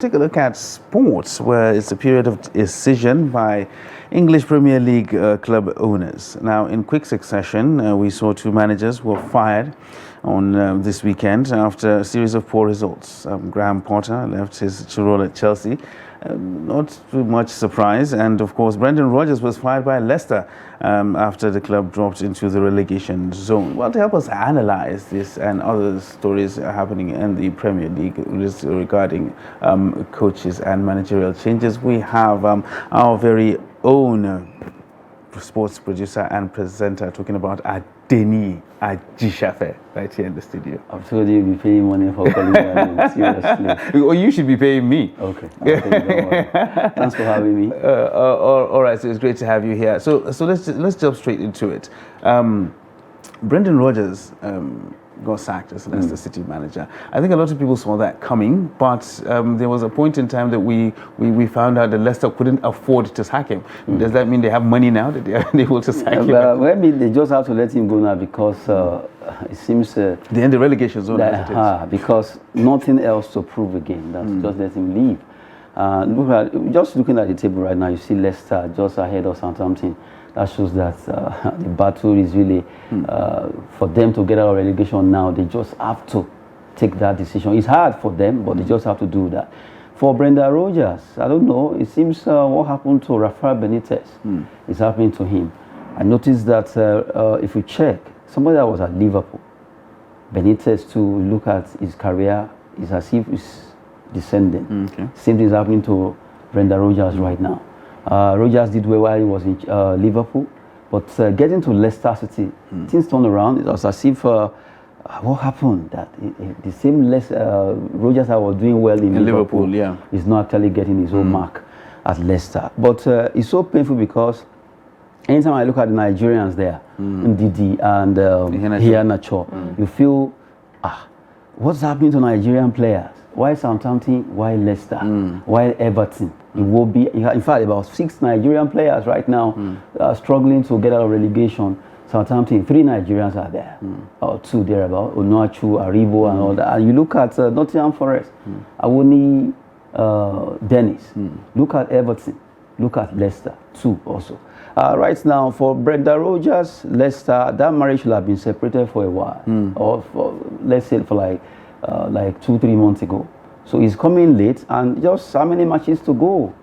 Take a look at sports, where it's a period of decision by English Premier League club owners. Now, in quick succession, we saw two managers who were fired on this weekend after a series of poor results. Graham Potter left his role at Chelsea, not too much surprise, and of course Brendan Rodgers was fired by Leicester after the club dropped into the relegation zone. Well, to help us analyze this and other stories happening in the Premier League regarding coaches and managerial changes, we have our very own sports producer and presenter talking about Adeni Ajishafe right here in the studio. I've told you you'll be paying money for calling me, seriously. Or you should be paying me. Okay. Thanks for having me. All right, so it's great to have you here. So let's jump straight into it. Brendan Rodgers got sacked as Leicester City manager. I think a lot of people saw that coming, but there was a point in time that we found out that Leicester couldn't afford to sack him. Does that mean they have money now that they are able to sack him? Well, maybe they just have to let him go now because it seems they're in the relegation zone. Because nothing else to prove again. That's just let him leave. Just looking at the table right now, you see Leicester just ahead of Southampton. That shows that the battle is really for them to get out of relegation now. They just have to take that decision. It's hard for them, but they just have to do that. For Brendan Rodgers, I don't know. It seems what happened to Rafael Benitez is happening to him. I noticed that if you check, somebody that was at Liverpool, Benitez, to look at his career, is as if he's descending. Same thing is happening to Brendan Rodgers right now. Rodgers did well while he was in Liverpool, but getting to Leicester City, things turned around. It was as if, what happened? That the same Rodgers that was doing well in Liverpool is not actually getting his own mark at Leicester. But it's so painful because anytime I look at the Nigerians there, Ndidi and Iheanacho, you feel, what's happening to Nigerian players? Why Southampton? Why Leicester? Why Everton? It will be, in fact, about 6 Nigerian players right now struggling to get out of relegation. Southampton, 3 Nigerians are there, or 2 thereabout, Onuachu, Aribo, and all that. And you look at Nottingham Forest, Awoni, Dennis. Look at Everton. Look at Leicester, 2 also. Right now, for Brendan Rodgers, Leicester, that marriage should have been separated for a while, or let's say for like 2-3 months ago. So he's coming late, and just how many matches to go?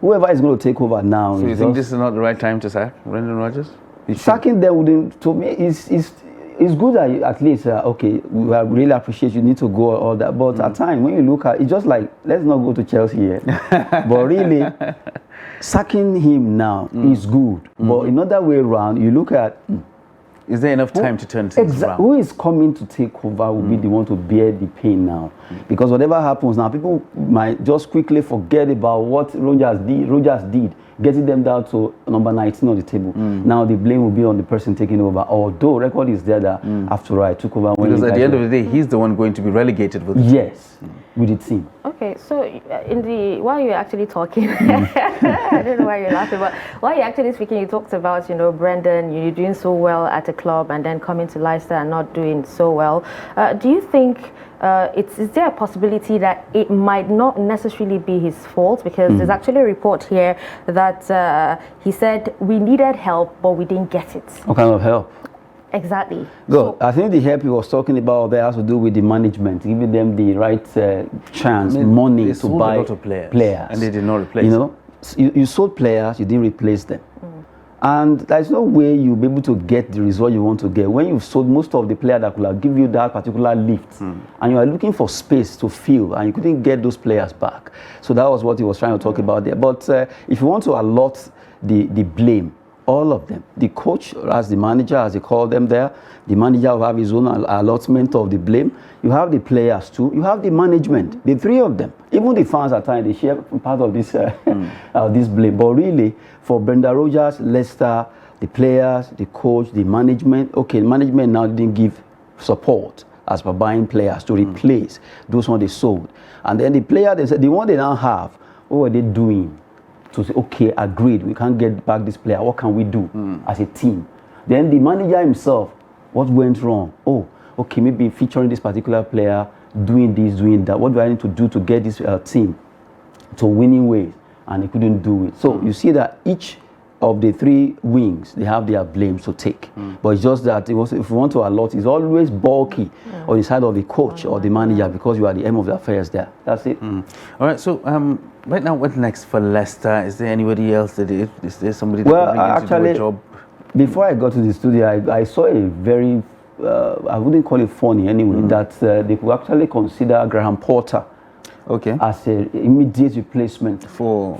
Whoever is going to take over now. So you think this is not the right time to sack Brendan Rodgers? Sacking them wouldn't, to me, is good that at least, okay, we really appreciate you need to go all that. But at times, when you look at it, it's just like, let's not go to Chelsea here. But really, sacking him now is good. But in another way around, you look at, is there enough time to turn things around? Who is coming to take over will be the one to bear the pain now. Because whatever happens now, people might just quickly forget about what Rodgers did, getting them down to number 19 on the table. Now the blame will be on the person taking over. Although record is there that after all, I took over. Because at the end of the day, he's the one going to be relegated with the team. With the team. Okay, so while you're actually talking, I don't know why you're laughing, but while you're actually speaking, you talked about, Brendan, you're doing so well at a club and then coming to Leicester and not doing so well. Do you think is there a possibility that it might not necessarily be his fault? Because there's actually a report here that he said we needed help, but we didn't get it. What kind of help? Exactly. Good. I think the help he was talking about there has to do with the management, giving them the right chance, money to buy a lot of players, and they did not replace them. You sold players, you didn't replace them. And there's no way you'll be able to get the result you want to get when you've sold most of the players that could have given you that particular lift. And you are looking for space to fill, and you couldn't get those players back. So that was what he was trying to talk about there. But if you want to allot the blame, all of them, the coach as the manager, as they call them there, the manager will have his own allotment of the blame. You have the players too. You have the management, the 3 of them. Even the fans at times, they share part of this this blame. But really, for Brendan Rodgers, Leicester, the players, the coach, the management, okay, the management now didn't give support as per buying players to replace those ones they sold. And then the player, they said, the one they now have, what were they doing? To say, okay, agreed, we can't get back this player. What can we do as a team? Then the manager himself, what went wrong? Oh, okay, maybe featuring this particular player, doing this, doing that. What do I need to do to get this team to winning ways, and he couldn't do it. So you see that each of the three wings, they have their blames to take. But it's just that if you want to allot, it's always bulky on the side of the coach or the manager, because you are the aim of the affairs there. That's it. All right, so right now, what next for Leicester? Is there anybody else is there somebody that can bring in to do a job? Before I got to the studio, I saw a very, I wouldn't call it funny anyway, that they could actually consider Graham Potter as an immediate replacement for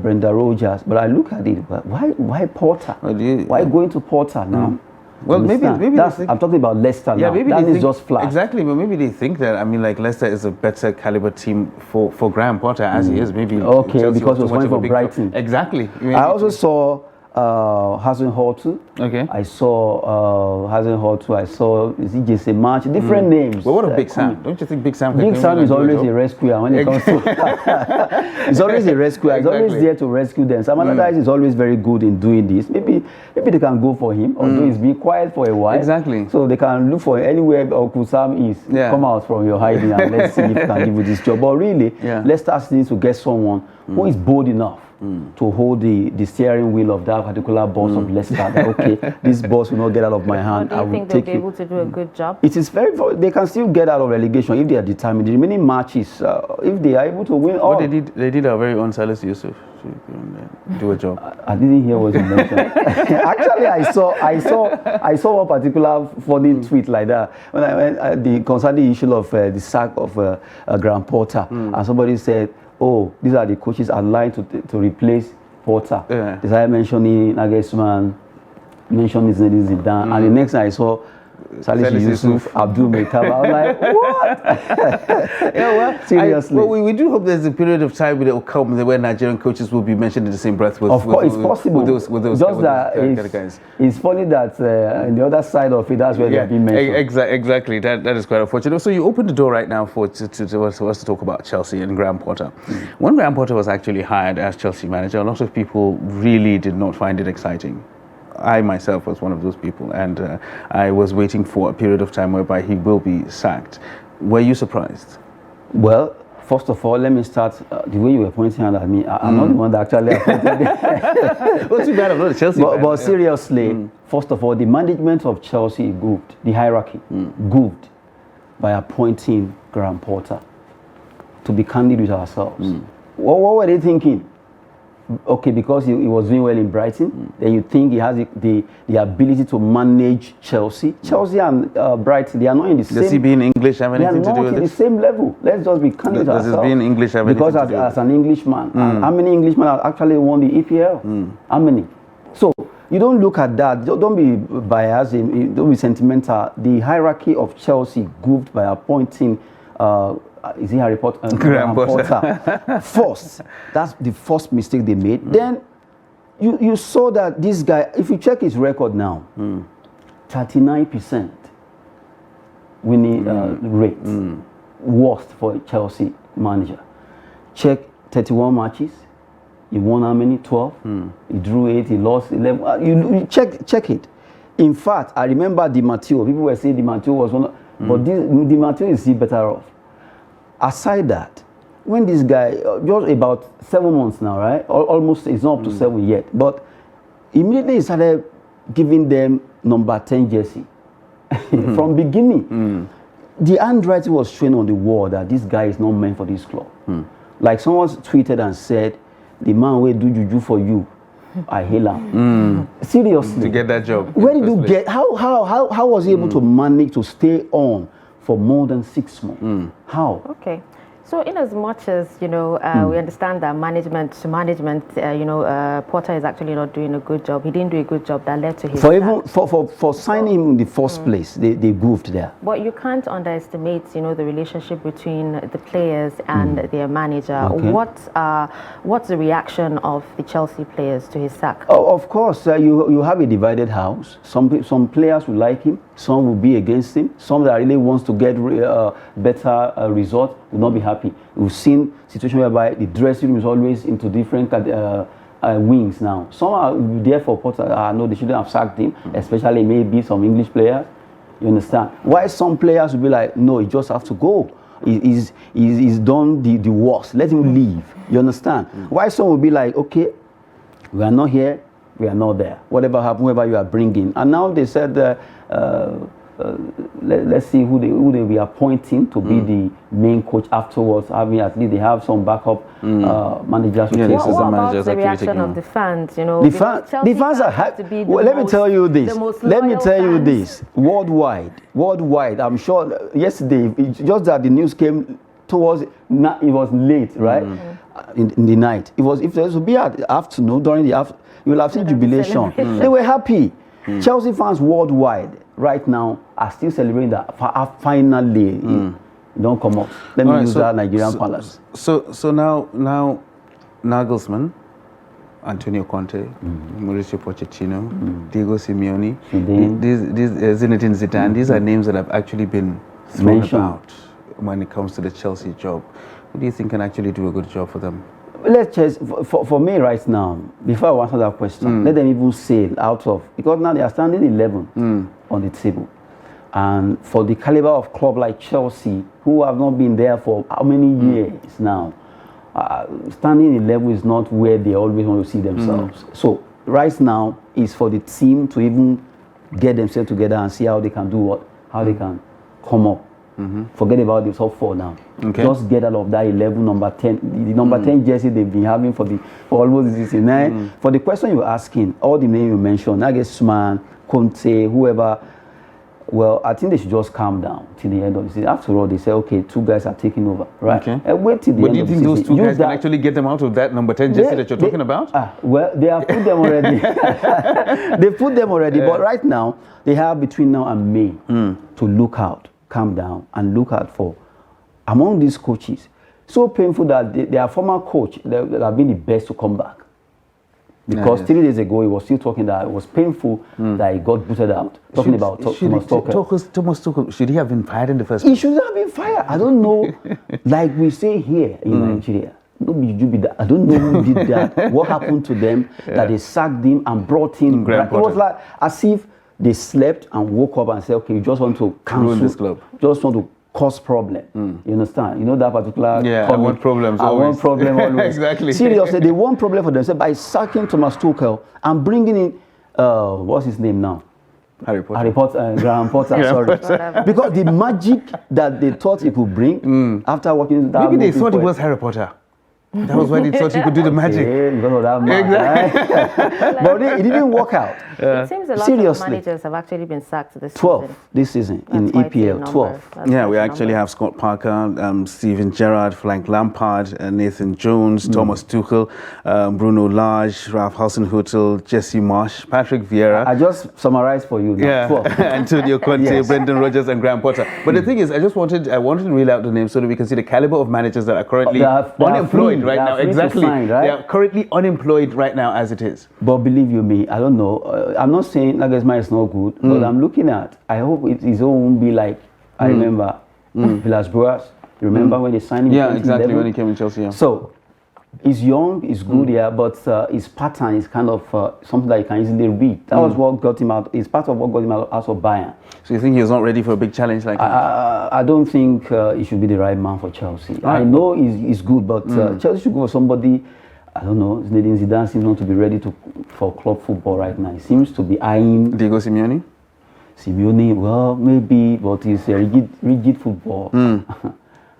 Brendan Rodgers. But I look at it, why Potter? Why going to Potter now? Well, maybe I'm talking about Leicester now. Maybe that they is just flat. Exactly, but maybe they think that, I mean, like, Leicester is a better caliber team for Graham Potter as he is. Maybe because it was coming from Brighton. Exactly. I also saw Hasenhuttl. I saw Hasenhuttl. I saw Jesse March. Different names. But what of Big Sam? Don't you think Big Sam? Big Sam is always a rescuer when it comes to. He's always a rescuer. He's always there to rescue them. Some other guys is always very good in doing this. Maybe they can go for him, although he's been quiet for a while. Exactly. So they can look for anywhere Uncle Sam is. Come out from your hiding and let's see if he can give you this job. But really, Leicester needs to get someone who is bold enough to hold the steering wheel of that particular boss of Leicester. That, this boss will not get out of my hand. Do you think they'll be able to do a good job? It is they can still get out of relegation if they are determined. The remaining matches, if they are able to win all. They did our very own Salis Yusuf to do a job. I didn't hear what you mentioned. Actually, I saw one particular funny tweet like that when I went concerning the issue of the sack of Graham Potter, and somebody said, "Oh, these are the coaches aligned to replace Potter." They started mentioning Nagelsmann, mentioning Zidane, and the next time I saw Salih Yusuf, Abdul Meitaba. I was like, what? Seriously. We do hope there's a period of time where it will come where Nigerian coaches will be mentioned in the same breath with. Of course, it's possible. With those guys. It's funny that on the other side of it, that's where they've been mentioned. Exactly. That is quite unfortunate. So you opened the door right now for us to talk about Chelsea and Graham Potter. When Graham Potter was actually hired as Chelsea manager, a lot of people really did not find it exciting. I myself was one of those people, and I was waiting for a period of time whereby he will be sacked. Were you surprised? Well, first of all, let me start the way you were pointing out at me. I'm not the one that actually appointed him. Well, too bad I'm not a Chelsea fan. But seriously, first of all, the management of Chelsea goofed, the hierarchy goofed by appointing Graham Potter. To be candid with ourselves, what were they thinking? Okay, because he was doing well in Brighton, then you think he has the ability to manage Chelsea. Chelsea and Brighton, they are not in the same. Does he being English have anything to do with it? They are not in the same level. Let's just be candid with ourselves. Does his being English have anything to do with it? Because as an Englishman, how many Englishmen have actually won the EPL? How many? So you don't look at that. Don't be biased. Don't be sentimental. The hierarchy of Chelsea goofed by appointing. Is he Harry Potter? Graham Potter. First, that's the first mistake they made. Then you saw that this guy, if you check his record now, 39% winning rate, worst for a Chelsea manager. Check 31 matches. He won how many? 12. He drew 8. He lost 11. You check it. In fact, I remember Di Matteo. People were saying Di Matteo was one, but Di Matteo is still better off. Aside that, when this guy, just about 7 months now, right? Almost, it's not up to 7 yet, but immediately he started giving them number 10 jersey. From beginning, the handwriting was showing on the wall that this guy is not meant for this club. Like someone tweeted and said, "The man will do juju for you. I hail him." Seriously. To get that job. Where did you get, how was he able to manage to stay on for more than 6 months? How? Okay. So in as much as, we understand that management, Potter is actually not doing a good job. He didn't do a good job that led to his for signing him in the first place, they goofed there. But you can't underestimate, the relationship between the players and their manager. Okay. What's the reaction of the Chelsea players to his sack? Oh, of course, you have a divided house. Some players will like him, some will be against him. Some that really wants to get better result will not be happy. We've seen situations whereby the dressing room is always into different wings now. Some are there for Potter. No, they shouldn't have sacked him, especially maybe some English players. You understand? Why some players will be like, no, you just have to go. he's done the worst. Let him leave. You understand? Why some will be like, okay, we are not here, we are not there. Whatever happens, whoever you are bringing. And now they said, let's see who they will be appointing to be the main coach afterwards. Having at least they have some backup managers. What about the reaction of the fans? You know, the fans are happy. Well, let me tell you this. Worldwide. I'm sure yesterday, just that the news came towards. It was late, right? In the night. It was if there would be at the afternoon during the afternoon, you will have seen jubilation. They were happy. Chelsea fans worldwide right now are still celebrating that finally. Don't come up. Let me use that Nigerian palace. So now Nagelsmann, Antonio Conte, Mauricio Pochettino, Diego Simeone, Zinedine Zidane. These are names that have actually been thrown about when it comes to the Chelsea job. Who do you think can actually do a good job for them? Let's just, for me right now, before I answer that question, let them even sail out of, because now they are standing 11 on the table. And for the caliber of club like Chelsea, who have not been there for how many years now, standing 11 is not where they always want to see themselves. So right now is for the team to even get themselves together and see how they can do what, how they can come up. Forget about the top 4 now. Just get out of that 11, number 10. The number 10 jersey they've been having for almost this season. For the question you're asking, all the names you mentioned, Nagelsmann, Conte, whoever, well, I think they should just calm down till the end of the season. After all, they say, okay, 2 guys are taking over, right? And wait till the end of the season. But do you think those 2 guys can actually get them out of that number 10 jersey that you're talking about? Well, they have put them already. They've put them already. But right now, they have between now and May to look out, calm down, and look out for, among these coaches, so painful that their former coach, they have been the best to come back. Because 3 days ago, he was still talking that it was painful that he got booted out. Talking about Thomas Tuchel. Thomas Tuchel, should he have been fired in the first place? He should have been fired. I don't know. Like we say here in Nigeria, I don't know who did that. What happened to them that they sacked him and brought in. It was like as if they slept and woke up and said, okay, you just want to cancel this club. Just want to cause problem. You understand? You know that particular I want problems I always. want problem always. Exactly. Seriously, they want problem for themselves by sacking Thomas Tuchel and bringing in, what's his name now? Harry Potter, Graham Potter, sorry. Because the magic that they thought he could bring after watching that maybe they thought it was Harry Potter. That was why they thought he could do the magic. Because of that man, right? But it didn't work out. It seems a lot of managers have actually been sacked this 12 season. This season in EPL, 12. Yeah, we actually have Scott Parker, Steven Gerrard, Frank Lampard, Nathan Jones, Thomas Tuchel, Bruno Lage, Ralph Hasenhüttl, Jesse Marsch, Patrick Vieira. I just summarized for you now. 12. Antonio Conte, Brendan Rodgers, and Graham Potter. But the thing is, I wanted to reel out the names so that we can see the caliber of managers that are currently unemployed right now. Exactly. Sign, right? They are currently unemployed right now as it is. But believe you me, I don't know. I'm not saying Nagelsmann is not good, but I'm looking at, I hope his own won't be like, I remember Villas-Boas. You remember when they signed him? Yeah, exactly, when he came in Chelsea. Yeah. So, he's young, he's good, but his pattern is kind of something that you can easily read. That was what got him out. It's part of what got him out of Bayern. So you think he was not ready for a big challenge like that? I don't think he should be the right man for Chelsea. Right. I know he's good, but Chelsea should go for somebody, I don't know, Zinedine Zidane seems not to be ready for club football right now. He seems to be eyeing... Diego Simeone? Simeone, well, maybe, but it's a rigid football.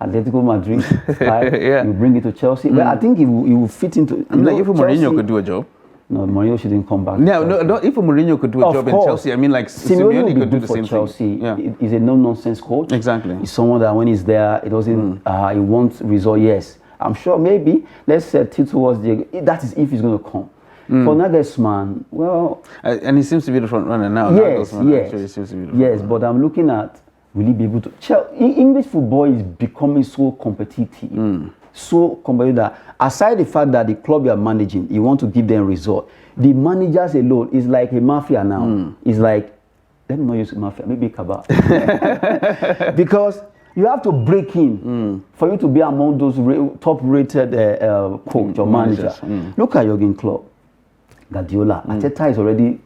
Atletico Madrid style, you bring it to Chelsea. But I think he will fit into... I mean, like if Mourinho could do a job. No, Mourinho shouldn't come back. No, if Mourinho could do a job in Chelsea, I mean, like Simeone could do the same Chelsea. thing. He's a no-nonsense coach. Exactly. He's someone that when he's there, he doesn't, he wants result, yes. I'm sure maybe, let's say towards that is if he's going to come. For Nagelsmann, well... and he seems to be the front runner now. Yes, but I'm looking at, will he be able to... English football is becoming so competitive. So competitive that, aside the fact that the club you are managing, you want to give them result, the managers alone is like a mafia now. It's like, let me not use mafia, maybe cabal. Because you have to break in for you to be among those top-rated coach or manager. Look at Jurgen Klopp, Guardiola. Arteta is already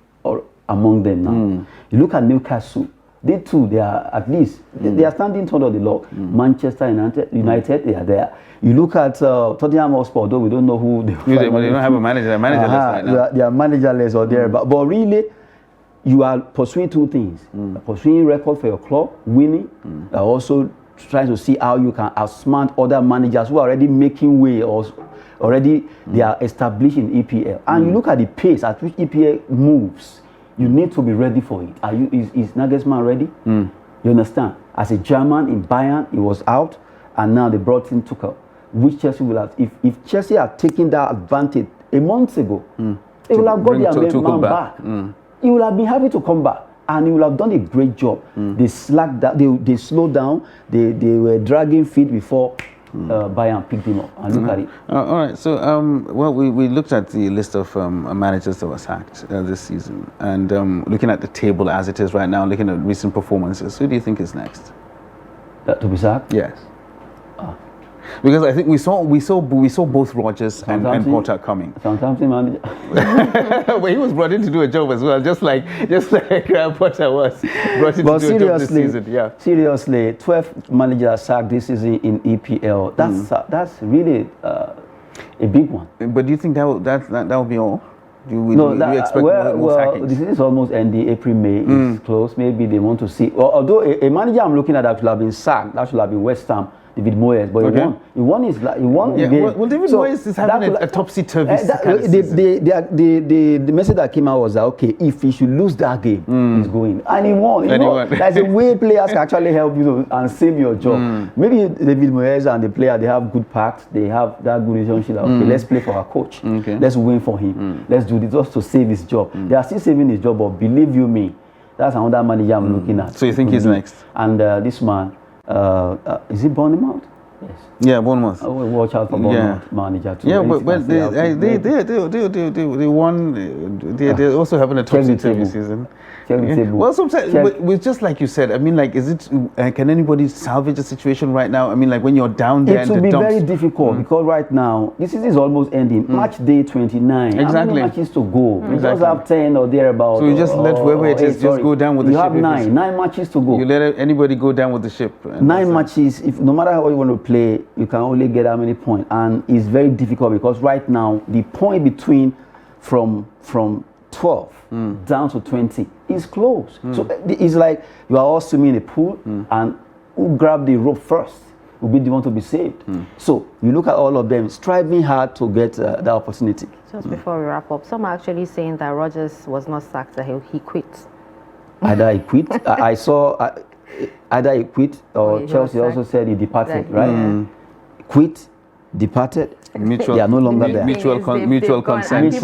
among them now. You look at Newcastle. They too, they are at least, they are standing tall of the log. Manchester United, they are there. You look at Tottenham Hotspur, although we don't know who they They don't have a manager. They're managerless right now. They are managerless or there. But really, you are pursuing two things. Pursuing record for your club, winning, also trying to see how you can outsmart other managers who are already making way or already they are established in EPL. And you look at the pace at which EPL moves, you need to be ready for it. Is Nagelsmann ready? You understand? As a German in Bayern, he was out, and now they brought in Tuchel, which Chelsea will have. If Chelsea had taken that advantage a month ago, they will have got their man back. He will have been happy to come back, and he will have done a great job. They slacked down, they slowed down, they were dragging feet before Bayern picked him up. And look at it. All right, so well, we looked at the list of managers that were sacked this season, and looking at the table as it is right now, looking at recent performances, who do you think is next? To be sacked? Yes. Because I think we saw both Rodgers and Potter coming. Southampton manager. Well, he was brought in to do a job as well, just like Potter was brought in to do a job this season. Yeah. Seriously, 12 managers sacked this season in EPL. That's really a big one. But do you think that will be all? Do you expect more sackings? This is almost ending. April, May is close. Maybe they want to see. Although a manager I'm looking at that should have been sacked, that should have been West Ham. David Moyes, but he won the game. Well, David Moyes is having a topsy-turvy kind of the message that came out was that, okay, if he should lose that game, he's going. And he won. That's a way players can actually help you and save your job. Maybe David Moyes and the player, they have good pacts, they have that good relationship. Okay, let's play for our coach. Let's win for him. Let's do this just to save his job. They are still saving his job, but believe you me, that's another manager I'm looking at. So you think he's next? And this man, is it Bournemouth? Yes. Yeah, Bournemouth. Watch out for Bournemouth manager too. Yeah, but they won. They're also having a topsy-turvy season. Well, sometimes, but just like you said, I mean, like, is it? Can anybody salvage a situation right now? I mean, like, when you're down there, it will be very difficult because right now this is almost ending. Match day 29. Exactly. How many matches to go? We just have 10 or thereabouts. So you just let whoever it is just go down with the ship. You have 9 matches to go. You let anybody go down with the ship. 9 matches. If no matter how you want to play, you can only get how many points, and it's very difficult because right now the point between from 12 down to 20 is close. So it's like you are all swimming in a pool, and who grab the rope first will be the one to be saved. So you look at all of them striving hard to get that opportunity. Just before we wrap up, some are actually saying that Rodgers was not sacked, that he quit. Either he quit. I saw either he quit or Chelsea also said he departed, right? Quit, departed. They are no longer there. Mutual consent. Mutual consent. You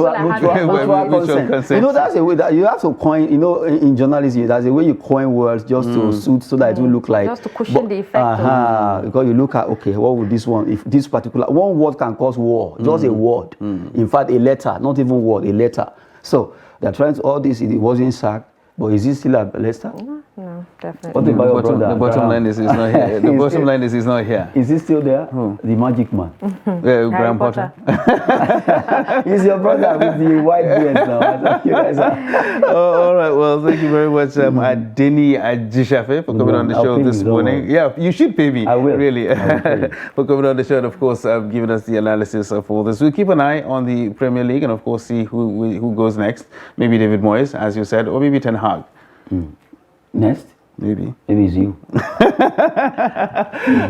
know, that's a way that you have to coin. You know, in journalism, that's a way you coin words just to suit so that it will look like just to cushion the effect. Because you look at, okay, what would this one? If this particular one word can cause war, just a word. In fact, a letter, not even word, a letter. So they're trying to all this. It wasn't sacked, but is he still at Leicester? No, definitely. What about your brother? The bottom line is he's not here. The bottom line is he's not here. Is he still there? The magic man. Graham Potter. He's your brother with the white beard now. You guys are. All right. Well, thank you very much, Adeni Ajishafe, for coming on the show this morning. Yeah, you should pay me. I will. Really. For coming on the show and, of course, giving us the analysis of all this. We'll keep an eye on the Premier League and, of course, see who goes next. Maybe David Moyes, as you said, or maybe Ten Hag. Next? Maybe it's you.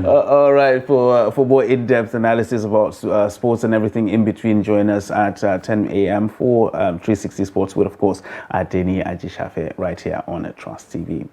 All right, for more in-depth analysis about sports and everything in between, join us at 10 a.m. for 360 Sports with, of course, Adeni Ajishafe right here on Trust TV.